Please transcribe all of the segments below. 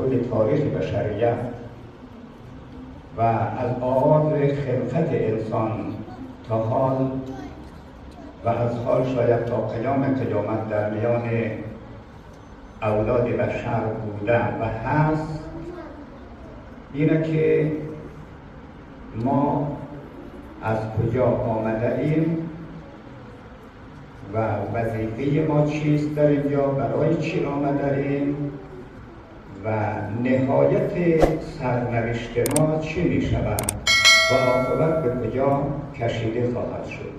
طول تاریخ بشریت و از آغاز خلقت انسان تا حال و از حال شاید تا قیامت در میان اولاد بشر بوده و هست، اینه که ما از کجا آمده ایم و وظیفه ما چیست در اینجا، برای چی آمده ایم و نهایت سرنوشت ما چی می شود و عاقبت به کجا کشیده خواهد شد.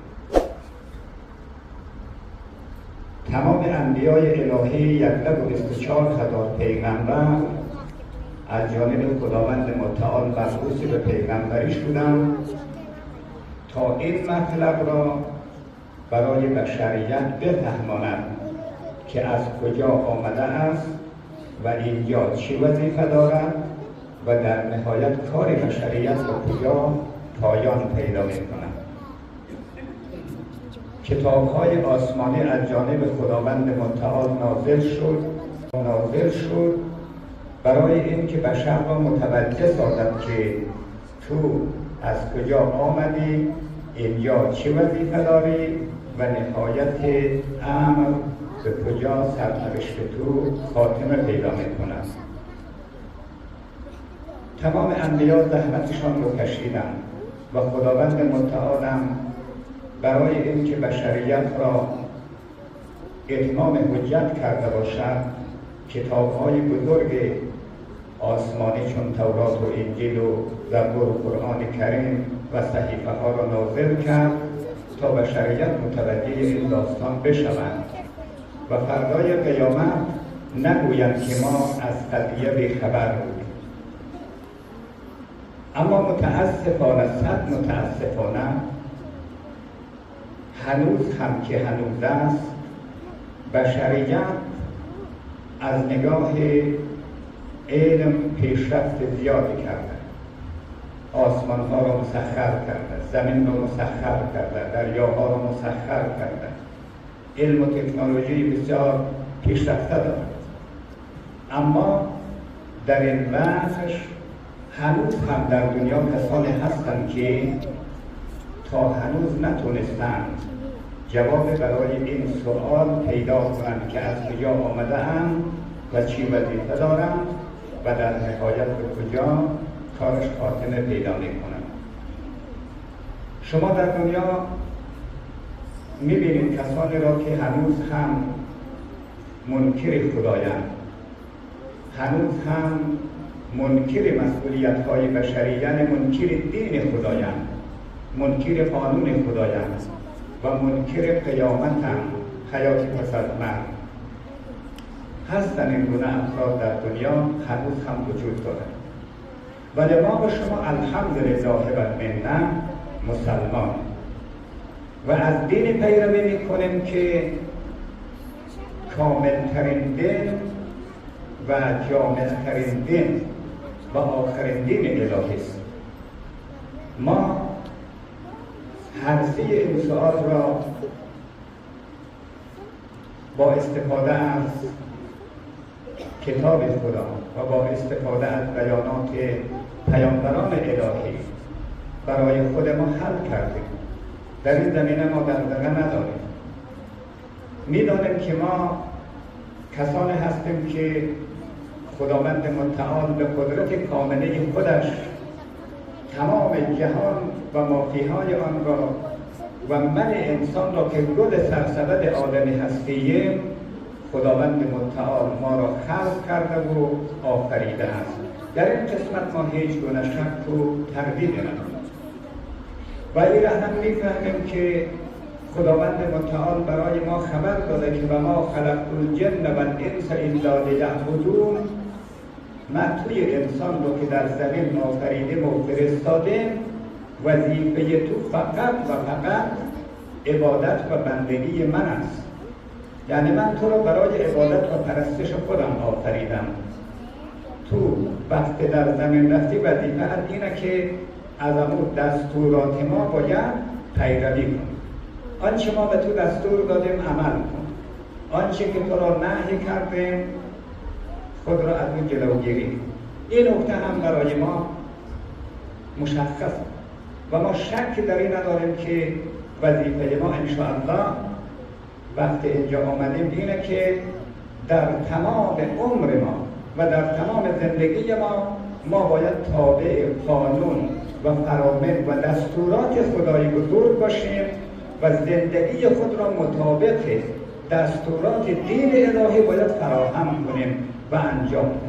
تمام انبیای الهی 124,000 پیغمبر از جانب خداوند متعال مبعوث به پیغمبری شدند تا این مطلب را برای بشریت بفهماند که از کجا آمده است و اینجا چی وظیفه دارد و در نهایت کار بشریت به کجا پایان پیدا می‌کند. کتاب‌های آسمانی از جانب خداوند متعال نازل شد برای این که بشر را متوجه سازد که تو از کجا آمدی، اینجا چه وظیفه داری و نهایت امر به کجا سرنوشت تو خاتمه پیدا می‌کند. تمام انبیا زحمتشان رو کشیدند و خداوند متعال برای اینکه بشریت را اتمام حجت کرده باشد کتاب‌های بزرگ آسمانی چون تورات و انجیل و زبور و قرآن کریم و صحیفه ها را نازل کرد تا بشریت متوجه این داستان بشوند و فردای قیامت نگویند که ما از قضیه بیخبر بودیم. اما متاسفانه، صد متاسفانه، هنوز هم که هنوز است، بشریت از نگاه علم پیشرفت زیادی کرده. آسمان ها را مسخر کرده، زمین را مسخر کرده، دریاها را مسخر کرده. علم و تکنولوژی بسیار پیشرفته دارد. اما در این بحثش هنوز هم در دنیا کسانی هستند که تا هنوز نتونستند جواب برای این سوال پیدا کنند که از کجا آمده اند و چی وظیفه دارند و در نهایت به کجا کارش خاتمه پیدا می‌کنند. شما در دنیا می‌بینید کسانی را که هنوز هم منکر خدایند، هنوز هم منکر مسئولیت‌های بشری، یعنی منکر دین خدایند، منکر قانون خدایند و منکر قیامتند، حیات پس از مرگ. هستن این گونه افراد در دنیا هنوز هم وجود دارد. ولی ما به شما الحمدلله و المنه مسلمان و از دین پیروی میکنیم که کاملترین دین و جامعترین دین و آخرین دین الهی است. ما هر سه این سؤال را با استفاده از کتاب خدا و با استفاده از بیانات پیامبران الهی برای خود ما حل کردیم. در این زمینه ما دغدغه نداریم. میدانیم که ما کسانی هستیم که خداوند متعال به قدرت کامله خودش تمام جهان و مافیهای آن را و من انسان را که گل سرسبد عالم هستیم، خداوند متعال ما را خلق کرده و آفریده است. در این قسمت ما هیچ گونه شک و تردید نداریم و این هم میفهمیم که خداوند متعال برای ما خبر داده که و ما خلقت الجن و الانس الا لیعبدون، من توی انسان رو که در زمین آفریده و فرستاده، وظیفه تو فقط و فقط عبادت و بندگی من است. یعنی من تو رو برای عبادت و پرستش خودم آفریدم. تو وقتی در زمین رفتی وظیفه‌ات اینه که از امور دستورات ما باید پیروی کن. آنچه ما به تو دستور دادیم عمل کن. آنچه که تو را نهی کردیم خود را از اون جلوگیری. این نکته هم برای ما مشخص و ما شک در این نداریم که وظیفه ما انشاءالله وقتی اینجا آمدیم اینه که در تمام عمر ما و در تمام زندگی ما باید تابع قانون و فرامل و دستورات خدای بزرگ باشیم و زندگی خود را مطابق دستورات دین الهی باید فراهم کنیم و انجام بدیم.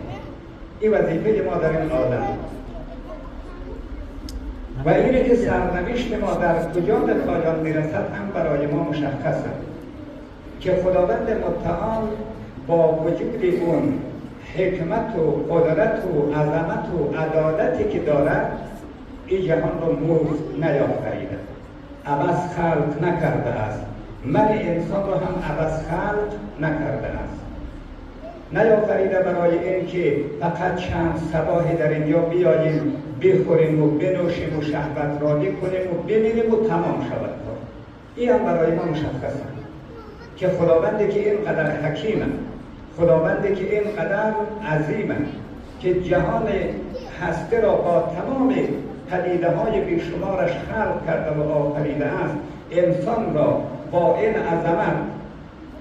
این وظیفه ما در این عالم و اینه که سرنوشت ما در کجا به پایان میرسد هم برای ما مشخصه که خداوند متعال با وجود اون حکمت و قدرت و عظمت و عدالتی که دارد این جهان را مفت نیافریده، عبث خلق نکرده است، من انسان را هم عبث خلق نکرده است. نیافریده برای این که فقط چند صباحی در اینجا بیاییم بخوریم و بنوشیم و شهوت رانی کنیم و بمیریم و تمام شود. این هم برای ما مشخصه که خداوندی که اینقدر حکیمه، خداوندی که اینقدر عظیمه که جهان هسته را با تمام پدیده های بیشمارش خلق کرده و آفریده است، انسان را با این عظمت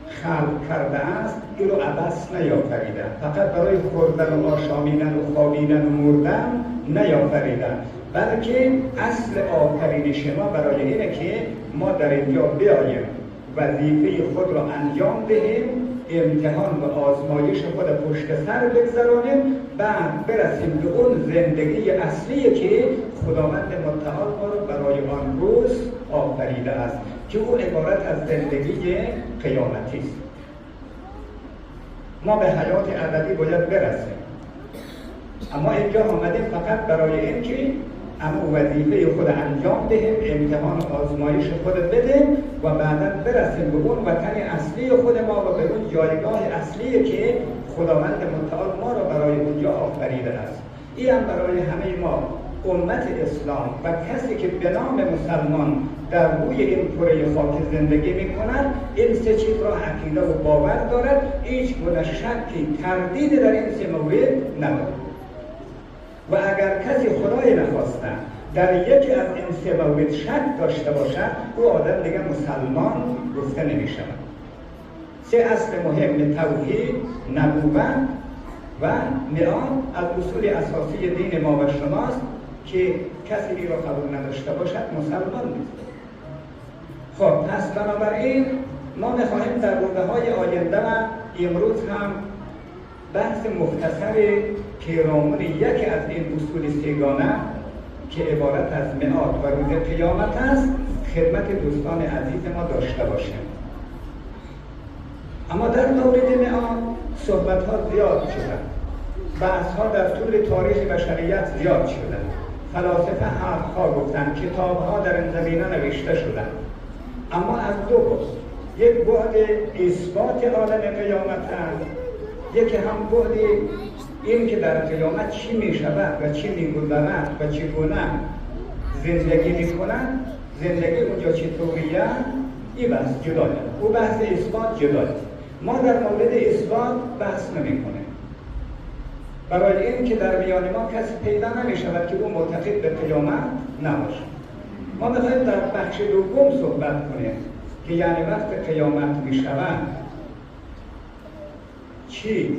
خلق کرده است، این رو عبث نیافریده، فقط برای خوردن و آشامیدن و خوابیدن و مردن نیافریده، بلکه اصل آفرینش ما برای اینه که ما در اینجا بیاییم وظیفه خود را انجام دهیم، امتحان و آزمایش خود پشت سر بگذرانیم، بعد برسیم به اون زندگی اصلی که خداوند متعال ما را برای آن روز آفریده است که او عبارت از زندگی قیامتی است. ما به حیات ابدی باید برسیم، اما اینجا آمدیم فقط برای این که اما وظیفه خود انجام دهیم، امتحان و آزمایش خود بدیم و بعدا برسیم به اون وطن اصلی خود ما و به اون جایگاه اصلی که خداوند متعال ما را برای اونجا آفریده است. این هم برای همه ما امت اسلام و کسی که به نام مسلمان در روی این کره خاک زندگی می‌کند، این سه چیز را عقیده و باور دارد، هیچ گونه شکی تردید در این سه مورد ندارد. و اگر کسی خدای نخواسته در یکی از این سه مورد شک داشته باشد، او آدم دیگه مسلمان گفته نمی شود. سه اصل مهم توحید، نبوت و میعاد از اصول اساسی دین ما و شماست که کسی این را قبول نداشته باشد مسلمان نیست. خب پس بنابراین ما میخواهیم در روزهای آینده و امروز هم بحث مختصر پیرامون یکی از این اصول سیگانه که عبارت از میعاد و روز قیامت است خدمت دوستان عزیز ما داشته باشیم. اما در مورد میعاد صحبت ها زیاد شدن، بحث ها در طول تاریخ بشریت زیاد شدن، فلاسفه حرفها گفتن، کتاب ها در این زمینه نوشته شدن، اما از دو بعد، یک بعد اثبات عالم قیامت است، یکی هم بعد این که در قیامت چی می شود و چی می گذرد و چگونه زندگی می کنند، زندگی اونجا چطوریه، این بحث جداست. او بحث اثبات جداست. ما در مورد اثبات بحث نمی کنیم، برای این که در میان ما کسی پیدا نمی شود که او معتقد به قیامت نباشد. ما میخوایم در بخش دوم صحبت کنیم که یعنی وقت قیامت می شود چی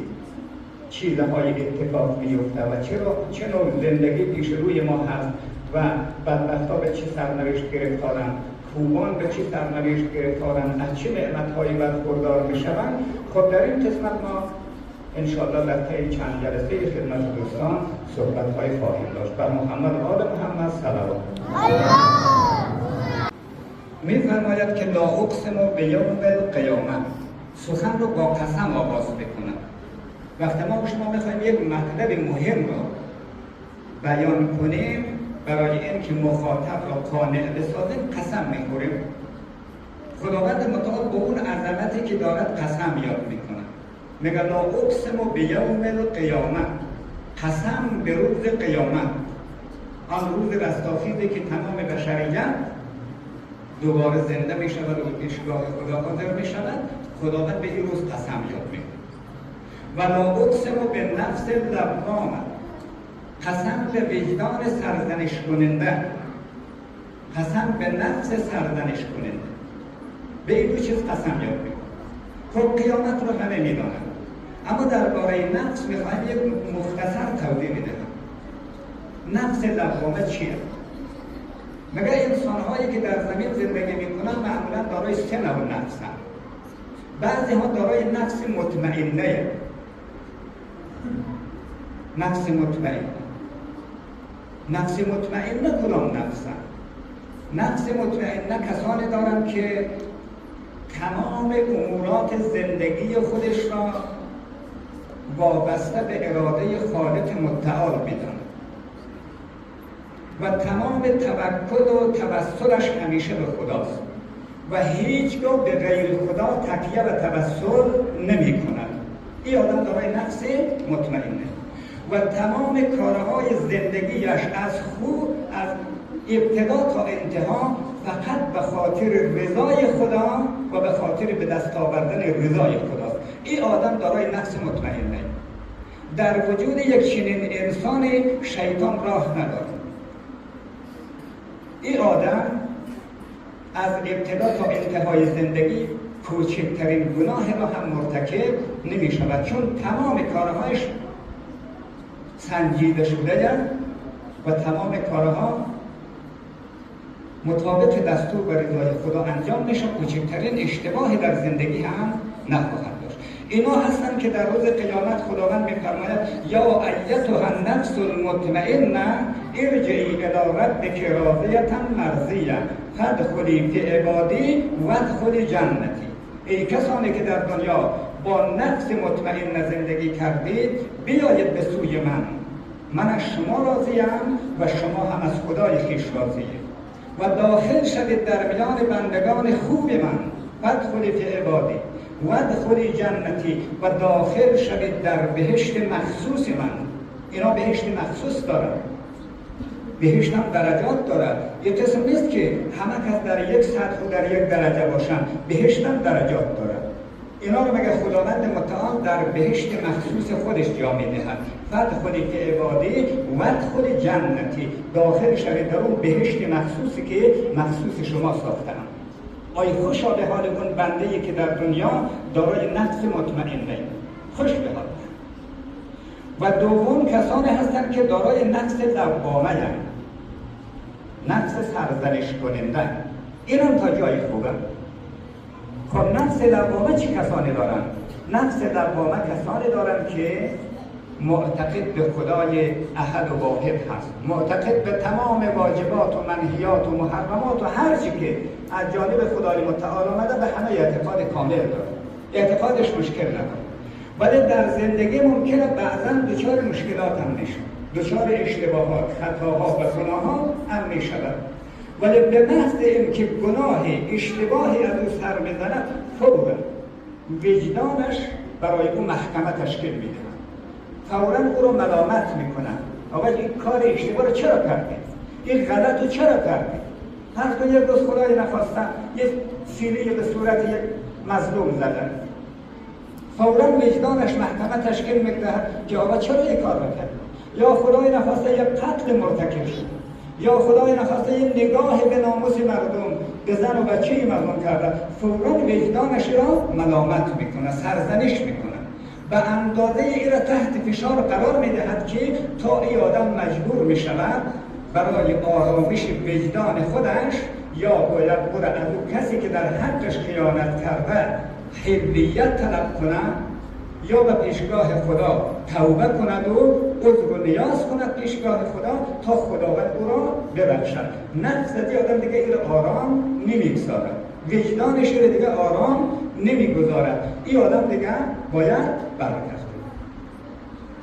چیزهای اتفاق میفته و چه نوع زندگی پیش روی ما هست و بدبخت‌ها به چه سرنوشت گرفتارن، خوبان به چه سرنوشت گرفتارن، از چه نعمت‌هایی برخوردار میشوند. خب در این قسمت ما انشاءالله در طی چند جلسه خدمت دوستان صحبت‌های خواهیم داشت. بر محمد آل محمد صلوات. می‌فرماید که لا اقسم بیوم القیامه، سخن رو با قسم آغاز بکنم. وقتی ما و شما میخوایم یک مطلب مهم را بیان کنیم، برای اینکه مخاطب را قانع بسازیم قسم میخوریم. خداوند متعال با اون عظمتی که دارد قسم یاد میکنه، میگه لا اقسم بیوم القیامه، قسم به روز قیامت، آن روز رستاخیزی که تمام بشریت دوباره زنده میشود و پیشگاه خدا حاضر میشود. خداوند به این روز قسم یاد میکنه. ولا اقسم به نفس لوامه، قسم به وجدان سرزنش کننده، قسم به نفس سرزنش کننده. به این دو چیز قسم یاد میکنه. خب قیامت رو همه میدانند، اما درباره نفس میخوایم یک مختصر توضیح بدهم. نفس لوامه چیه؟ مگر انسان‌هایی که در زمین زندگی میکنن معمولا دارای سه نوع نفس هم. بعضی ها دارای نفس مطمئنه. نفس مطمئنه کدام نفس هم؟ نفس مطمئنه کسانی دارند که تمام امورات زندگی خودش را وابسته به اراده خالق متعال می‌دانند و تمام توکل و توسلش همیشه به خداست و هیچگاه به غیر خدا تکیه و توسل نمی کند. این آدم دارای نفس مطمئنه و تمام کارهای زندگیش از ابتدا تا انتها فقط به خاطر رضای خدا و به خاطر به دست آوردن رضای خداست. این آدم دارای نفس مطمئنه. در وجود یک چنین انسان شیطان راه ندارد. این آدم از ابتدا تا انتهای زندگی کوچکترین گناه را هم مرتکب نمی شود، چون تمام کارهایش سنجیده شده و تمام کارها مطابق دستور و رضای خدا انجام میشه. کوچکترین اشتباهی در زندگی هم نخواهد داشت. اینا هستن که در روز قیامت خداوند میفرماید یا ایتها النفس المطمئنه ارجعی الی ربک راضیة مرضیة فادخلی فی عبادی وادخلی جنتی. ای کسانی که در دنیا با نفس مطمئن زندگی کردید، بیایید به سوی من از شما راضیم و شما هم از خدای خویش راضیه و داخل شوید در میان بندگان خوب من. فادخلی فی عبادی وادخلی جنتی و داخل شوید در بهشت مخصوص من. اینا بهشت مخصوص دارن، بهشت هم درجات دارد. یه قسم نیست که همه کس در یک سطح و در یک درجه باشن، بهشت هم درجات دارد. اینا رو مگه خداوند متعال در بهشت مخصوص خودش جا می‌دهد. فادخلی فی عبادی وادخلی جنتی، داخل شوید در اون بهشت مخصوصی که مخصوص شما ساختم. آی خوشا به حال اون بنده‌ای که در دنیا دارای نفس مطمئنه، خوش به حال. و دوم کسانی هستند که دارای نفس لوامه هستند، نفس سرزنش کننده. اینم تا جای خوبه. خب نفس لوامه چی کسانی دارن؟ نفس لوامه کسانی دارن که معتقد به خدای احد و واحد هست، معتقد به تمام واجبات و منهیات و محرمات و هر چی که از جانب خدای متعال آمده به همه اعتقاد کامل داره، اعتقادش مشکل نداره. ولی در زندگی ممکنه بعضا دچار مشکلات هم میشه، دچار اشتباهات، خطاها و گناه‌ها هم میشود. ولی به محض اینکه گناهی، اشتباهی از او سر بزند، فوراً وجدانش برای او محکمه تشکیل میده، فوراً او رو ملامت میکنن. آقا این کار اشتباه رو چرا کردی؟ این غلط رو چرا کردی؟ هر کن یک روز خدای نخواسته یک سیلی به صورت یک مظلوم زدن، فوراً وجدانش محکمه تشکیل میده که آقا چرا یک کار کرد؟ یا خدای نخواسته یک قتل مرتکب شد، یا خدای نخواسته یک نگاه به ناموس مردم، به زن و بچه مردم کرده، فوراً وجدانش را ملامت میکنه، سرزنش میکنه. به اندازه ای را تحت فشار قرار میدهد که تا این آدم مجبور میشود برای آرامش وجدان خودش یا باید او را از او کسی که در حقش خیانت کرده حلیت طلب کند یا به پیشگاه خدا توبه کند و عذر و نیاز کند پیشگاه خدا تا خداوند او را ببخشد. نفس این آدم دیگه این آرام نمیگذارد، وجدانش رو دیگه آرام نمیگذارد. این آدم دیگه باید برکت کنه.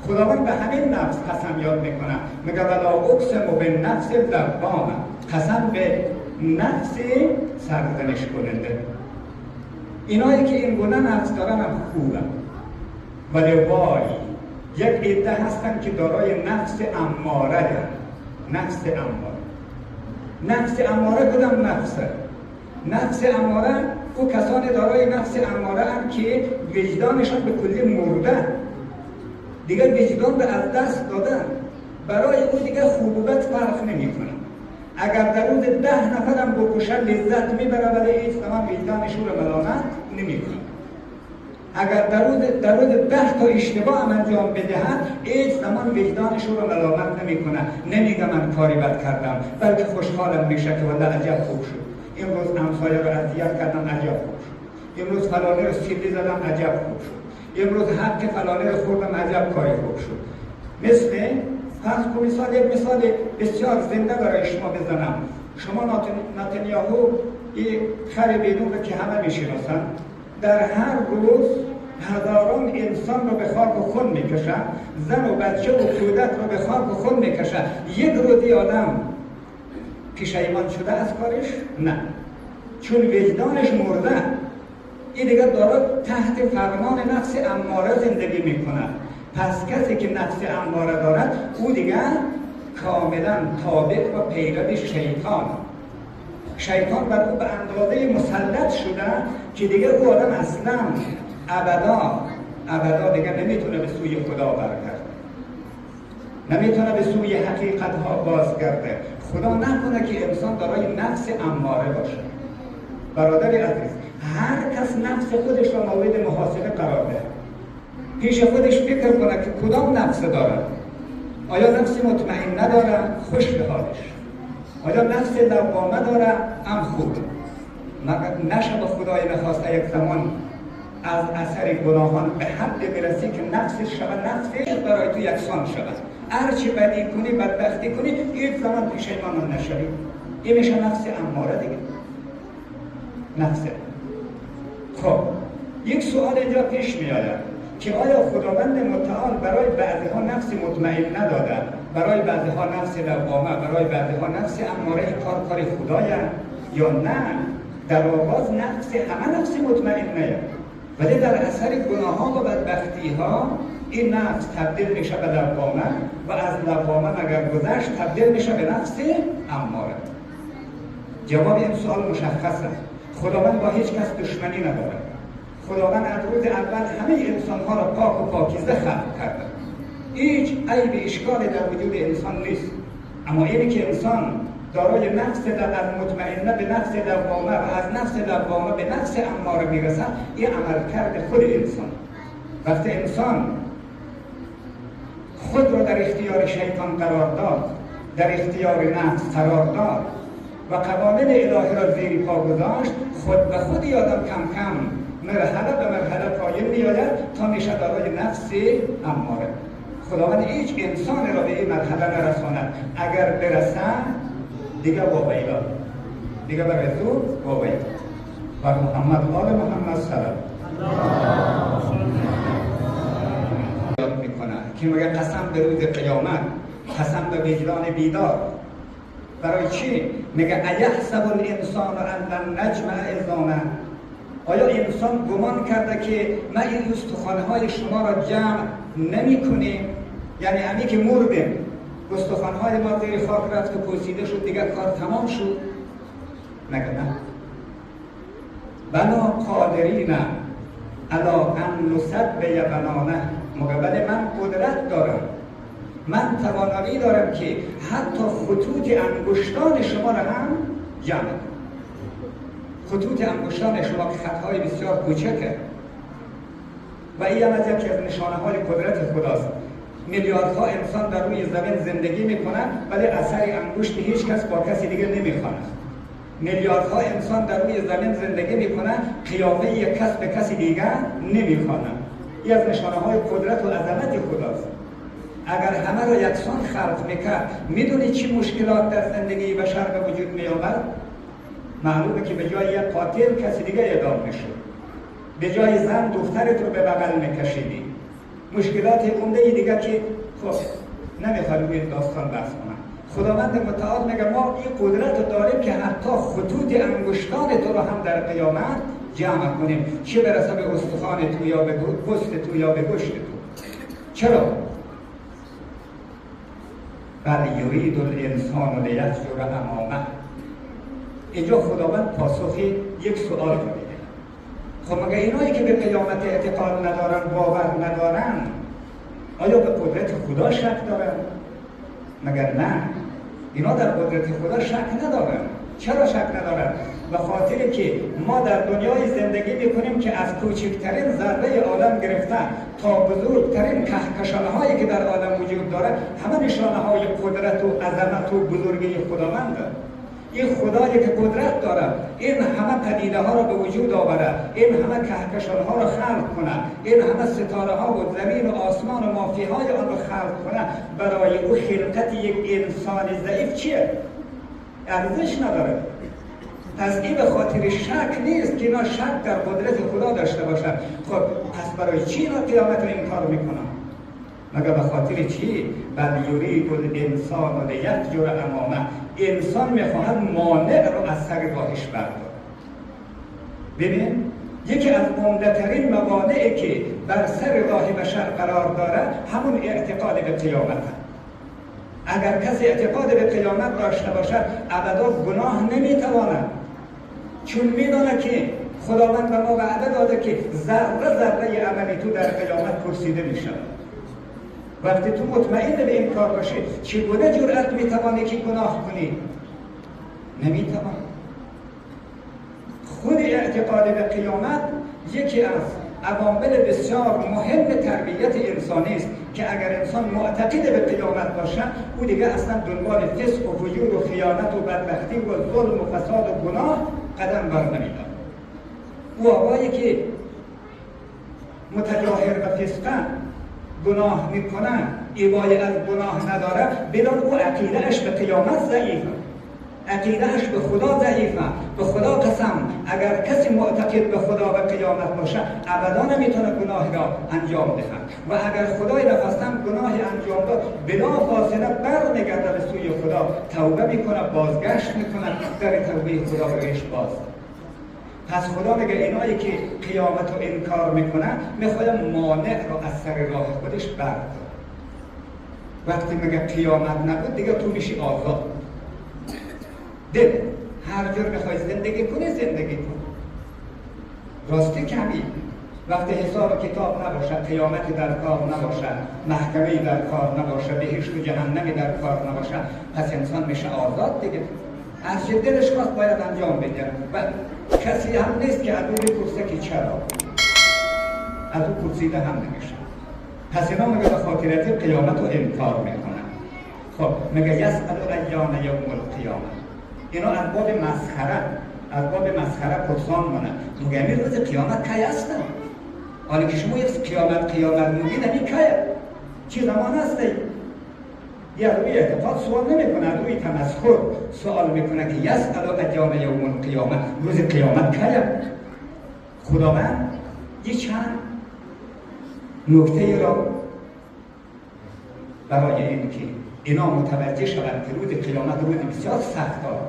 خداوند به همین نفس قسم یاد میکنه، میگه ولا اقسم به نفس لوامه، قسم به نفس سرزنش کننده. اینایی که این گونه نفس دارن هم خوبه، ولی وای یک عده هستن که دارای نفس اماره هستن. نفس اماره کدام نفسه؟ نفس اماره او کسانی دارای نفس اماره هم که وجدانشان به کلی مرده، دیگر وجدان به از دست دادن. برای او دیگر خوب و بد فرق نمیکنه. اگر در روز 10 نفرم بکشن لذت میبره، ولی هیچ زمان وجدانش او را ملامت نمیکنه. اگر در روز 10 تا اشتباه هم انجام بدهد، هیچ زمان وجدانش او را ملامت نمیکنه. نمیگه من کاری بد کردم، بلکه خوشحالم میشه که والله عجب خوب شد. امروز همسایه رو اذیت کردم، عجب خوب شد. امروز فلانه رو سیلی زدم، عجب خوب شد. امروز حق فلانه رو خوردم، عجب کاری خوب شد. مثل فرض کن یک مثال بسیار زنده برای شما بزنم. شما نتانیاهو یک خر بیدون که همه میشناسن، در هر روز هزاران انسان رو به خاک و خون میکشن، زن و بچه و کودک رو به خاک و خون میکشن. یک روزی آدم پشیمان شده از کارش؟ نه، چون وجدانش مرده. این دیگر داره تحت فرمان نفس اماره زندگی میکنه. پس کسی که نفس اماره دارد، او دیگر کاملا تابع و پیرو شیطان بر او به اندازه مسلط شده که دیگر او آدم اصلا ابدا دیگر نمیتونه به سوی خدا برگرده، نمیتونه به سوی حقیقت ها بازگرده. خدا نکنه که انسان دارای نفس اماره باشه. برادر عزیز، هر کس نفس خودش را مورد محاسبه قرار ده. پیش خودش فکر کنه که کدام نفس داره. آیا نفس مطمئن نداره؟ خوش به حالش. آیا نفس لوامه داره؟ هم خوب. مگر نشه به خدای نخواسته یک زمان از اثر گناهان به حد برسی که نفسش شود نفسش برای تو یکسان شود. هرچی بدی کنی، بدبختی کنی، یک زمان پشیمان نشوی. این میشه نفس اماره دیگه. نفسه. خب یک سوال اینجا پیش می آید که آیا خداوند متعال برای بعضی ها نفس مطمئن نداده، برای بعضی ها نفس لوامه، برای بعضی ها نفس اماره، این کار خدایه یا نه؟ در آغاز نفس همه نفس مطمئنه، ولی در اثر گناه ها و بدبختی ها این نفس تبدیل میشه به لوامه و از لوامه اگر گذشت تبدیل میشه به نفس اماره. جواب این سوال مشخصه. خداوند با هیچ کس دشمنی نداره. خداوند از روز اول همه انسان ها را پاک و پاکیزه خلق کرده. هیچ عیب اشکالی در وجود انسان نیست. اما اینی که انسان دارای نفس از مطمئنه به نفس لوامه و از نفس لوامه به نفس اماره میرسه، این عملکرد خود انسان. وقتی انسان خود را در اختیار شیطان قرار داد، در اختیار نفس قرار داد و قوانین الهی را زیر پا گذاشت، خود به خود آدم کم کم مرحله به مرحله پایین میآید تا میشه دارای نفس اماره. خداوند هیچ انسان را به این مرحله نرساند. اگر برسه دیگه واویلا، دیگه برای تو واویلا. بر محمد آل محمد سلام یاد میکنه که مگه قسم به روز قیامت، قسم به وجدان بیدار. برای چی؟ میگه ایحسب الانسان ان لن نجمع عظامه. آیا انسان گمان کرده که ما این استخوان‌های شما را جمع نمی‌کنیم؟ یعنی همین که مردیم، استخوان‌های ما زیر خاک رفت و پوسیده شد، دیگه کار تمام شد؟ نگه نه. بلا قادرین علی ان نسوی بنانه. مقابل من قدرت دارم، من توانایی دارم که حتی خطوط انگشتان شما را هم جمع کنم. خطوط انگشتان شما که خطهای بسیار کوچکه و این هم از یکی از نشانه های قدرت خداست. میلیاردها انسان در روی زمین زندگی میکنن ولی اثر انگشت هیچ کس با کسی دیگه نمیخواند. میلیاردها انسان در روی زمین زندگی میکنن، قیافه یک کس به کسی دیگه نمیخواند. این از نشانه های قدرت و عظمت خداست. اگر همه را یکسان خلق میکرد، میدونی چی مشکلات در زندگی بشر به وجود میآمد؟ معلومه که به جای یک قاتل کسی دیگه اعدام میشد، به جای زن دخترت رو به بغل میکشیدی. مشکلات عمده دیگه که خب نمیخوام روی داستان بحث کنم. خداوند متعال میگه ما این قدرت داریم که حتی خطوط انگشتان تو رو هم در قیامت جمع کنیم، چه برسه به استخوان تو یا به پوست تو یا به گوشت تو. چرا؟ بل یرید الانسان لیفجر امامه. اینجا خداوند پاسخی یک سوال رو میده. خب مگه اینایی که به قیامت اعتقاد ندارن، باور ندارن، آیا به قدرت خدا شک دارن؟ مگر نه؟ اینا در قدرت خدا شک ندارن. چرا شک ندارن؟ به خاطر که ما در دنیای زندگی میکنیم که از کوچکترین ذره عالم گرفته تا بزرگترین کهکشانه هایی که در عالم وجود داره همه نشانه های قدرت و عظمت و بزرگی خداونده. این خدایی که قدرت داره این همه پدیده ها را به وجود آوره، این همه کهکشان ها را خلق کنه، این همه ستاره ها و زمین و آسمان و مافی های آن را خلق کنه، برای او خلقت یک انسان ضعیف چیه؟ ارزش نداره. پس این به خاطر شک نیست که اینا شک در قدرت خدا داشته باشن. خب پس برای چی اینا قیامت رو انکار میکنن؟ مگر به خاطر چی؟ بل یرید الانسان لیفجر امامه. انسان میخواهد مانع رو از سر راهش برداره. ببین یکی از عمده‌ترین موانعی که بر سر راه بشر قرار داره همون اعتقاد به قیامت. اگر کسی اعتقاد به قیامت داشته باشد ابدا گناه نمیتواند، چون میدونه که خداوند به ما وعده داده که ذره ذره عملی تو در قیامت پرسیده میشه. وقتی تو مطمئن به این کار باشی چگونه جرأت میتوانی که گناه کنی؟ نمیتوان. خود اعتقاد به قیامت یکی از عوامل بسیار مهم تربیت انسانی است که اگر انسان معتقد به قیامت باشه او دیگه اصلا دنبال فسق و فجور و خیانت و بدبختی و ظلم و فساد و گناه قدم بر نمیداره. او آقایی که متجاهر به فسقه گناه میکنه ایوای از گناه نداره بدان او عقیدهش به قیامت ضعیفه، عقیدهش به خدا ضعیفه. به خدا قسم اگر کسی معتقد به خدا و قیامت باشه ابدا نمیتونه گناه را انجام دهد و اگر خدای نفستم گناه انجام داد بلا فاصله برمیگرده به سوی خدا، توبه میکنه، بازگشت میکنه، در توبه خدا بهش باز. پس خدا میگه اینایی که قیامت رو انکار میکنه میخواد مانع رو از سر راه خودش برداره. وقتی میگه قیامت نبود دیگه تو میشی آزاد. دل هر جور میخوای زندگی کنی زندگی کن. راستی کمی وقتی حساب و کتاب نباشه، قیامتی در کار نباشه، محکمه‌ای در کار نباشه، بهشت و جهنمی در کار نباشه، پس انسان میشه آزاد دیگه. از چه دلش خواست باید انجام بده و کسی هم نیست که از او بپرسه که چرا. از او پرسیده هم نمیشه. پس اینا میگه به خاطر از قیامت رو انکار میکنن. خب میگه یسأل ایان یوم القیامه. اینا از باب مسخره پرسان مونه. میگه این روز قیامت کی هسته؟ حالا که شما یک قیامت میگید این کیه؟ چه زمان هسته؟ یا روی اعتقاد سوال نمیکنه، روی تمسخر سوال میکنه که یسأل ایان یوم القیامه. روز قیامت کیه؟ خداوند یه چند نکته را برای این که اینا متوجه شوند که روز قیامت روز بسیار سخت دارد،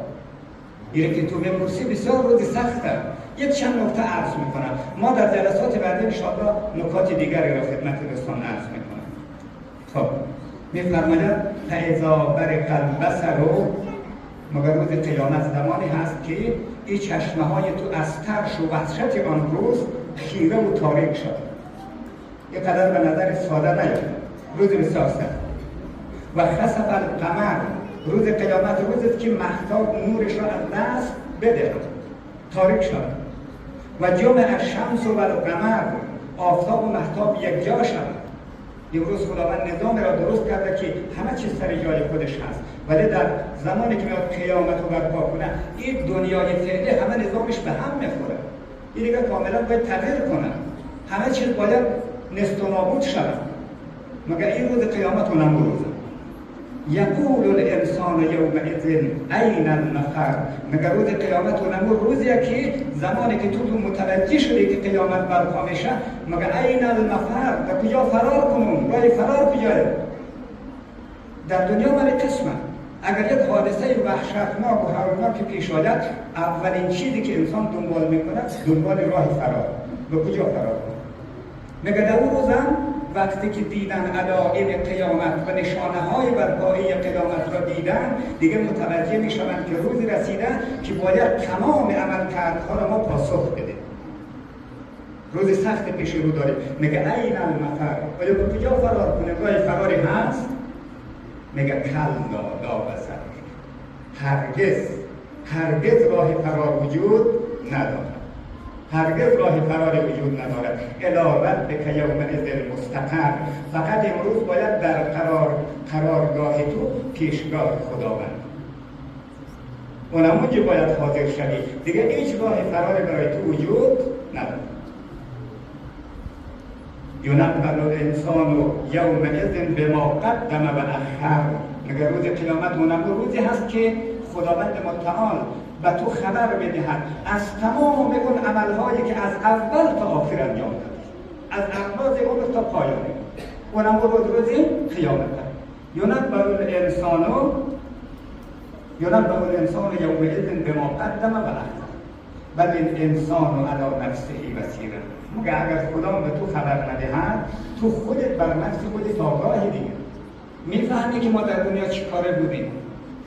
اینه که تو بپرسی بسیار روز سخته. یک چند نکته عرض میکنم. ما در جلسات بعدی انشاءالله نکات دیگری را خدمت دوستان عرض میکنم. خب میفرماید فاذا برق البصر، مگر روز قیامت زمانی هست که این چشمه های تو از ترس و وحشت آن روز خیره و تاریک شد. یه قدر به نظر ساده نیاد. روز بسیار سخت. و خسف القمر، روز قیامت روزی که مهتاب نورش را از دست بده، تاریک شد. و جمع الشمس و القمر، آفتاب و مهتاب یک جا شد. امروز خداوند نظام را درست کرده که همه چیز سر جای خودش هست، ولی در زمانی که میاد قیامت رو برپا کنه این دنیای فعلی همه نظامش به هم میخوره. این دیگه کاملا باید تغییر کنه، همه چیز باید نست و نابود شود. مگر این روز قیامت و نمروزه. یقول الانسان یومئذ این المفر، مگر روز قیامت و نمور روزیه که زمانی که تو متوجه شدی که قیامت برپا میشه، مگر این المفر، در کجا فرار کنون؟ راه فرار کجاه؟ در دنیا من قسمه اگر یک حادثه وحشتناک و هولناک پیش آید، اولین چیزی که انسان دنبال میکنه دنبال راه فرار. به کجا فرار کنه؟ مگر در اون روزم وقتی که دیدن علائم قیامت و نشانه های برپایی قیامت را دیدن، دیگه متوجه می شوند که روزی رسیده که باید تمام عملکردها را ما پاسخ بدیم. روز سخت پیش رو داریم. میگه این المفر، آیا به کجا فرار کنه؟ راه فراری هست؟ میگه کلا لا بصر، هرگز راه فرار وجود ندارد، هرگز راه فراری وجود ندارد. الی ربک یومئذ المستقر، فقط امروز باید در قرارگاه تو پیشگاه خداوند، اونمونجا باید حاضر شوی، دیگه هیچ راه فراری برای تو وجود ندارد. ینبأ الانسان یومئذ بما قدم و اخر، مگر روز قیامت اونم روزی هست که خداوند متعال به تو خبر بدهد از تمام اون عملهایی که از اول تا آخر انجام دادی، از آغاز عمر تا پایان اونم روز قیامت. ینبأ الانسان یومئذ بما قدم و اخر بل الانسان علی نفسه بصیر. مگه اگر خدا به تو خبر ندهد، تو خودت بر نفس خودت آگاهی دیگه، میفهمی که ما در دنیا چی کاره بودیم،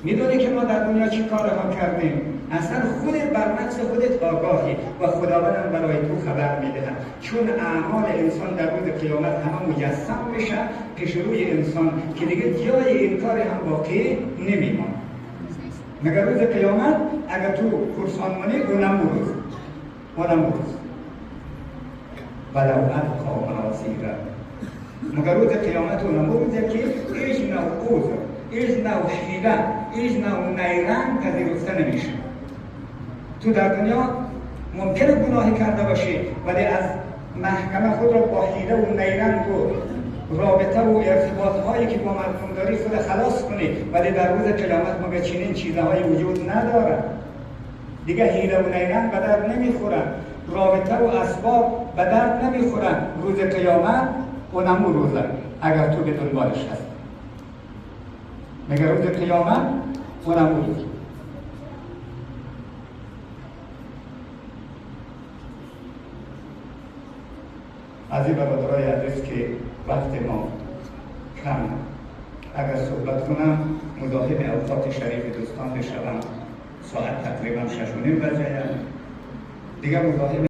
میدونی که ما در دنیا چی کارها کردیم، اصلا خودت بر نفس خودت آگاهی و خداوند برای تو خبر میدهد، چون اعمال انسان در روز قیامت همه مجسم میشه پیش روی انسان که دیگه جای این کار هم باقی نمیماند. مگر روز قیامت اگر تو پرسان منی اونم روز ولو القا معاصیرا، مگر روز قیامت اونم روزه که ایش نوع عذر، ایش نوع حیله، ایش نوع نیرنگ پذیرفته نمیشه. تو در دنیا ممکنه گناهی کرده باشی ولی از محکمه خود را با حیله و نیرنگ و رابطه و ارتباط هایی که با مردم داری خود خلاص کنی، ولی در روز قیامت مگه چنین چیزهایی وجود نداره. دیگه حیله و نیرنگ به درد نمیخورن، رابطه و اسباب به درد نمیخورن. روز قیامت اونم روزه اگر تو به دنبالش هست، مگر روز قیامت اونم روز. از این برادرای عزیز که وقت ما کم، اگر صحبت کنم مزاحم اوقات شریف دوستان بشوم، ساعت تقریبا 6:30 بجه دیگه مزاحم